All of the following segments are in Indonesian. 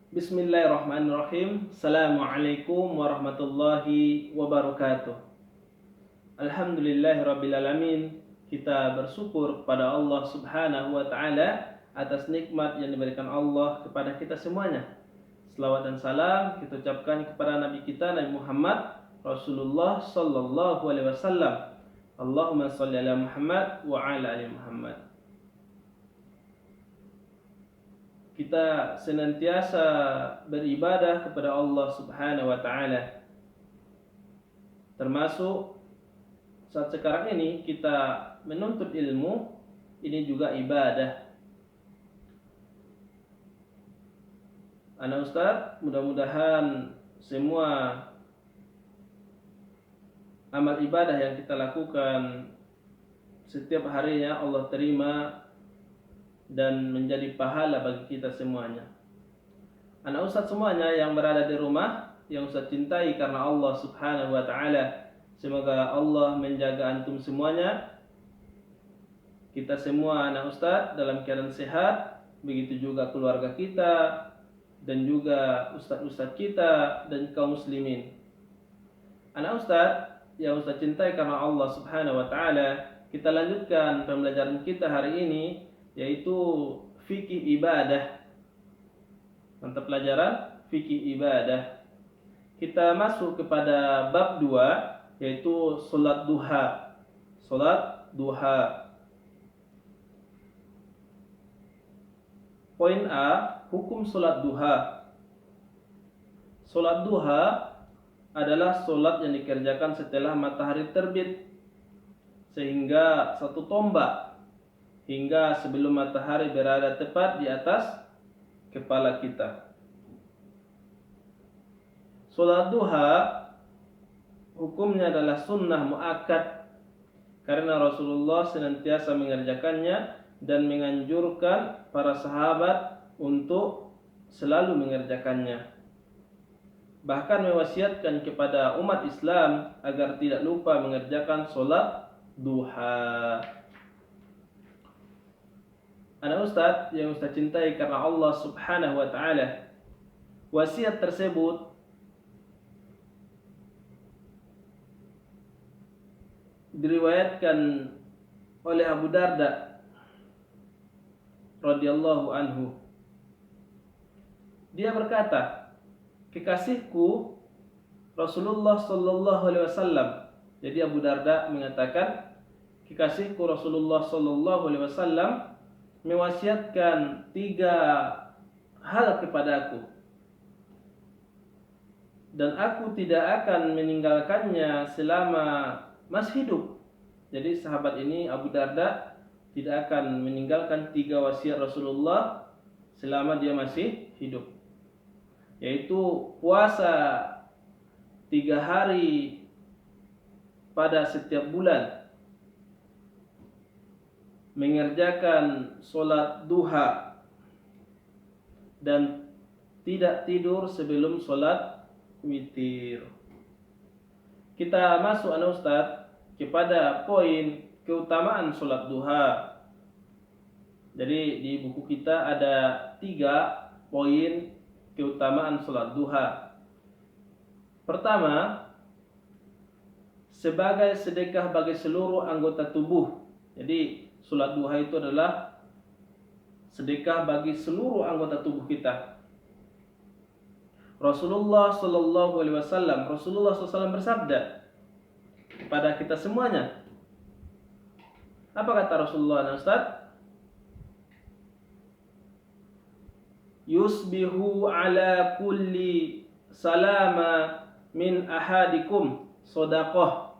Bismillahirrahmanirrahim. Assalamualaikum warahmatullahi wabarakatuh. Alhamdulillahirrabbilalamin. Kita bersyukur kepada Allah subhanahu wa ta'ala atas nikmat yang diberikan Allah kepada kita semuanya. Selawat dan salam kita ucapkan kepada Nabi kita, Nabi Muhammad Rasulullah sallallahu alaihi wasallam. Allahumma sholli ala Muhammad wa ala ali Muhammad. Kita senantiasa beribadah kepada Allah subhanahu wa ta'ala. Termasuk saat sekarang ini kita menuntut ilmu, ini juga ibadah. Anak Ustaz, mudah-mudahan semua amal ibadah yang kita lakukan setiap harinya Allah terima dan menjadi pahala bagi kita semuanya. Anak Ustaz semuanya yang berada di rumah, yang Ustaz cintai karena Allah subhanahu wa ta'ala, semoga Allah menjaga antum semuanya. Kita semua anak Ustaz dalam keadaan sehat, begitu juga keluarga kita dan juga ustaz-ustaz kita dan kaum muslimin. Anak Ustaz yang Ustaz cintai karena Allah subhanahu wa ta'ala, kita lanjutkan pembelajaran kita hari ini, yaitu fikih ibadah. Mata pelajaran fikih ibadah. Kita masuk kepada bab 2, yaitu salat duha. Salat duha. Poin A, hukum salat duha. Salat duha adalah salat yang dikerjakan setelah matahari terbit sehingga satu tombak, hingga sebelum matahari berada tepat di atas kepala kita. Salat duha hukumnya adalah sunnah muakkad karena Rasulullah senantiasa mengerjakannya dan menganjurkan para sahabat untuk selalu mengerjakannya. Bahkan mewasiatkan kepada umat Islam agar tidak lupa mengerjakan salat duha. Anak Ustaz yang Ustaz cintai karena Allah subhanahu wa ta'ala, wasiat tersebut diriwayatkan oleh Abu Darda radhiyallahu anhu. Dia berkata, kekasihku Rasulullah sallallahu alaihi wasallam. Jadi Abu Darda mengatakan, kekasihku Rasulullah sallallahu alaihi wasallam mewasiatkan 3 hal kepadaku dan aku tidak akan meninggalkannya selama masih hidup. Jadi sahabat ini Abu Darda tidak akan meninggalkan 3 wasiat Rasulullah selama dia masih hidup, yaitu puasa 3 hari pada setiap bulan, mengerjakan solat duha, dan tidak tidur sebelum solat witir. Kita masuk anak Ustaz kepada poin keutamaan solat duha. Jadi di buku kita ada 3 poin keutamaan solat duha. Pertama, sebagai sedekah bagi seluruh anggota tubuh. Jadi salat duha itu adalah sedekah bagi seluruh anggota tubuh kita. Rasulullah sallallahu alaihi wasallam, Rasulullah SAW bersabda kepada kita semuanya. Apa kata Rasulullah, Ustaz? Yusbihu ala kulli salama min ahadikum shadaqah.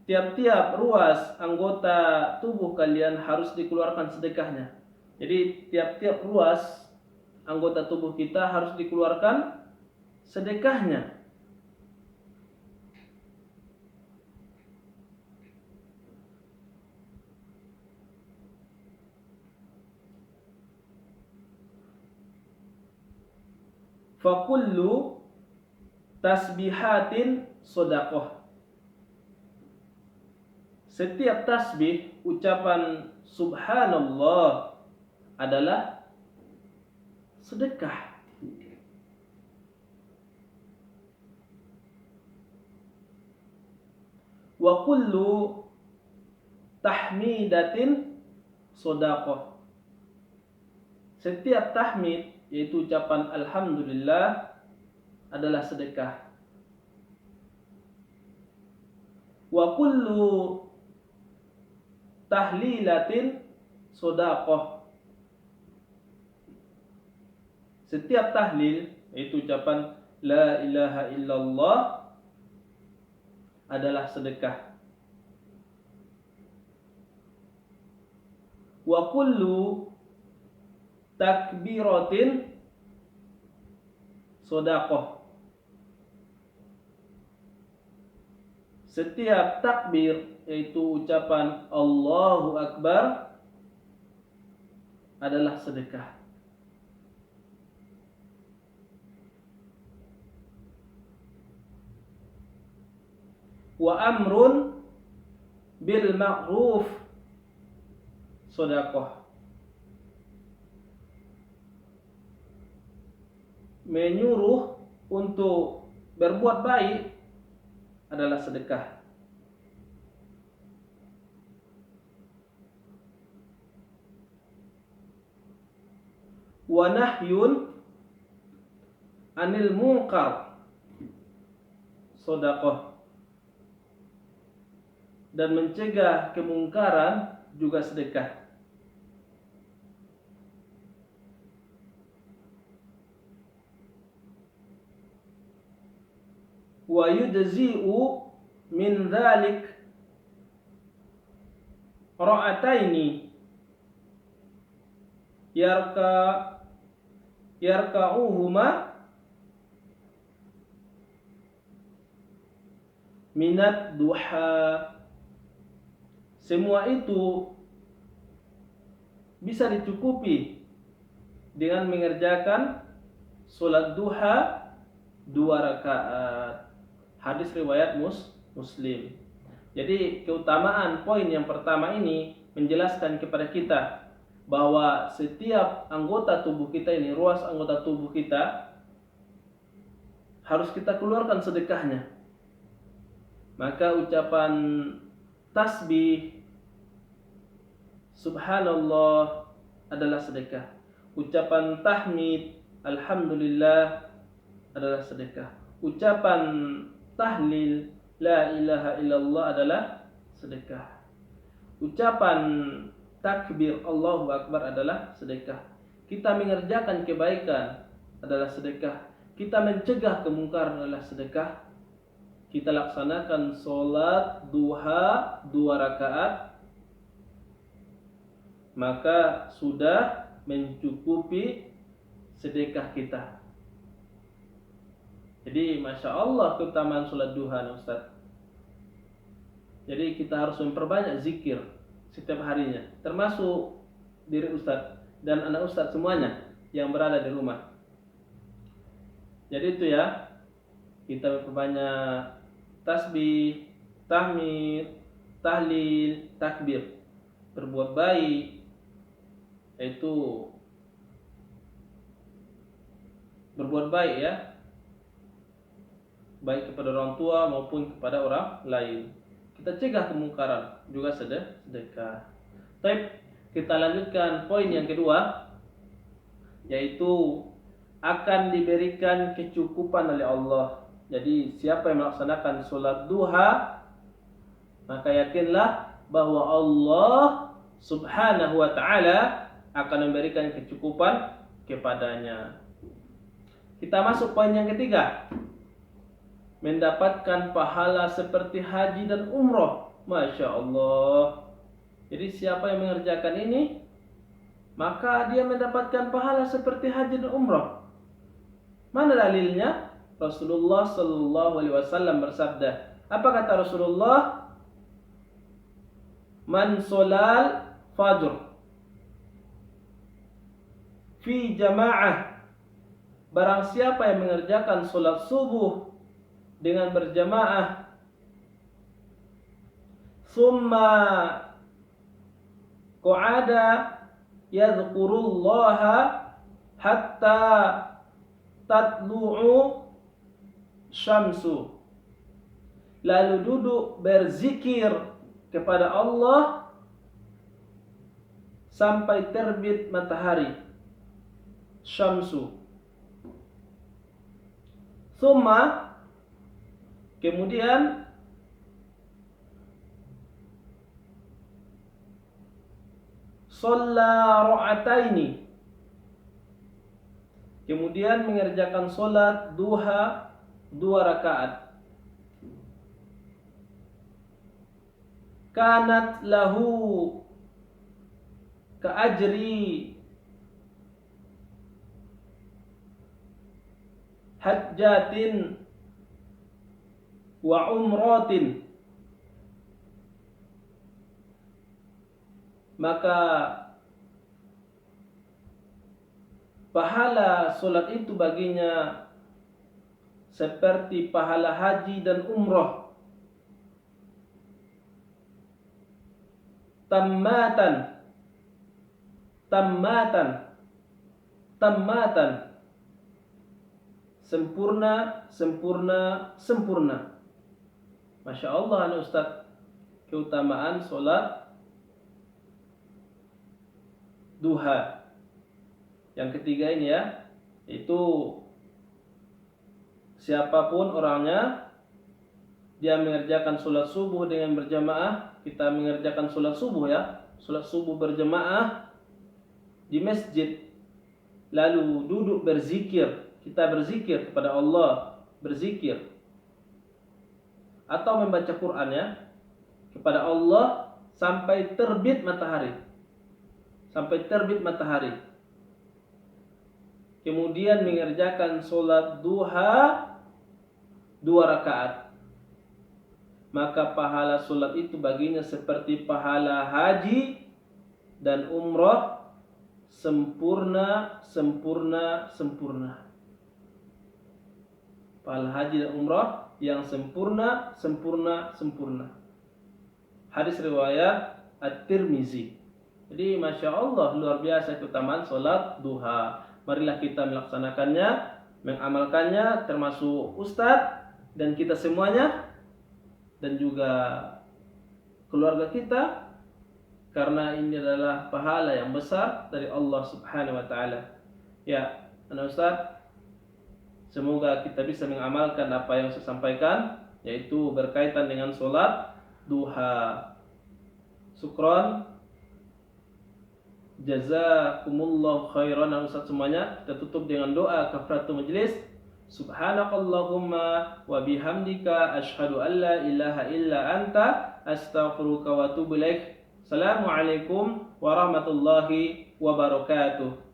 Tiap-tiap ruas anggota tubuh kalian harus dikeluarkan sedekahnya. Jadi tiap-tiap ruas anggota tubuh kita harus dikeluarkan sedekahnya. Fakullu tasbihatin shadaqah. Setiap tasbih, ucapan subhanallah adalah sedekah. Wa kullu tahmidatin shadaqah. Setiap tahmid, yaitu ucapan alhamdulillah, adalah sedekah. Wa kullu tahlilatin shadaqah. Setiap tahlil, yaitu ucapan la ilaha illallah, adalah sedekah. Wa kullu takbiratin shadaqah. Setiap takbir, yaitu ucapan Allahu Akbar, adalah sedekah. Wa amrun bil ma'ruf shadaqah. Menyuruh untuk berbuat baik adalah sedekah. Wa nahyun anil munkar shadaqah. Dan mencegah kemungkaran juga sedekah. Wa yujzi'u min dzalik ra'ataini yarka'uhuma minat duha. Semua itu bisa dicukupi dengan mengerjakan sholat duha 2 rakaat. Hadis riwayat Muslim. Jadi keutamaan poin yang pertama ini menjelaskan kepada kita bahwa setiap anggota tubuh kita ini, ruas anggota tubuh kita, harus kita keluarkan sedekahnya. Maka ucapan tasbih subhanallah adalah sedekah. Ucapan tahmid alhamdulillah adalah sedekah. Ucapan tahlil la ilaha illallah adalah sedekah. Ucapan takbir Allahu Akbar adalah sedekah. Kita mengerjakan kebaikan adalah sedekah. Kita mencegah kemungkaran adalah sedekah. Kita laksanakan sholat duha 2 rakaat, maka sudah mencukupi sedekah kita. Jadi Masya Allah keutamaan sholat duha, Ustaz. Jadi kita harus memperbanyak zikir setiap harinya, termasuk diri Ustaz dan anak Ustaz semuanya yang berada di rumah. Jadi itu ya, kita memperbanyak tasbih, tahmid, tahlil, takbir, berbuat baik, yaitu berbuat baik ya, baik kepada orang tua maupun kepada orang lain. Kita cegah kemungkaran juga sedekah. Baik, kita lanjutkan poin yang kedua, yaitu akan diberikan kecukupan oleh Allah. Jadi siapa yang melaksanakan sholat duha, maka yakinlah bahwa Allah subhanahu wa ta'ala akan memberikan kecukupan kepadanya. Kita masuk poin yang ketiga, mendapatkan pahala seperti haji dan umroh. Masya Allah. Jadi siapa yang mengerjakan ini, maka dia mendapatkan pahala seperti haji dan umroh. Mana dalilnya? Rasulullah sallallahu alaihi wasallam bersabda. Apa kata Rasulullah? Man sholal fajr fi jamaah. Barang siapa yang mengerjakan sholat subuh dengan berjamaah, summa qa'ada yadhkurullaha hatta tatlu'u syamsu. lalu duduk berzikir kepada Allah sampai terbit matahari syamsu. Thumma, kemudian shalla ra'ataini, kemudian mengerjakan solat duha 2 rakaat. Kanat lahu ka'ajri hajjatin wa umratin, maka pahala solat itu baginya seperti pahala haji dan umrah. Tammatan, tammatan, tammatan, sempurna, sempurna, sempurna. Masya Allah anak Ustaz, keutamaan solat duha. Yang ketiga ini ya, itu siapapun orangnya, dia mengerjakan solat subuh dengan berjamaah. Kita mengerjakan solat subuh ya, solat subuh berjamaah di masjid, lalu duduk berzikir. Kita berzikir kepada Allah, berzikir atau membaca Quran ya kepada Allah sampai terbit matahari, sampai terbit matahari. Kemudian mengerjakan solat duha 2 rakaat, maka pahala solat itu baginya seperti pahala haji dan umrah, sempurna, sempurna, sempurna. Pahala haji dan umrah yang sempurna, sempurna, sempurna. Hadis riwayat At-Tirmizi. Jadi Masya Allah, luar biasa keutamaan solat duha. Marilah kita melaksanakannya, mengamalkannya, termasuk Ustadz dan kita semuanya, dan juga keluarga kita, karena ini adalah pahala yang besar dari Allah Subhanahu wa taala. Ya, anak Ustaz, semoga kita bisa mengamalkan apa yang saya sampaikan, yaitu berkaitan dengan solat duha. Syukran, jazakumullah khairan anak Ustaz semuanya. Kita tutup dengan doa kafaratul majlis. Subhanakallahumma wa bihamdika asyhadu an la ilaha illa anta astaghfiruka wa atubu ilaik. Assalamualaikum warahmatullahi wabarakatuh.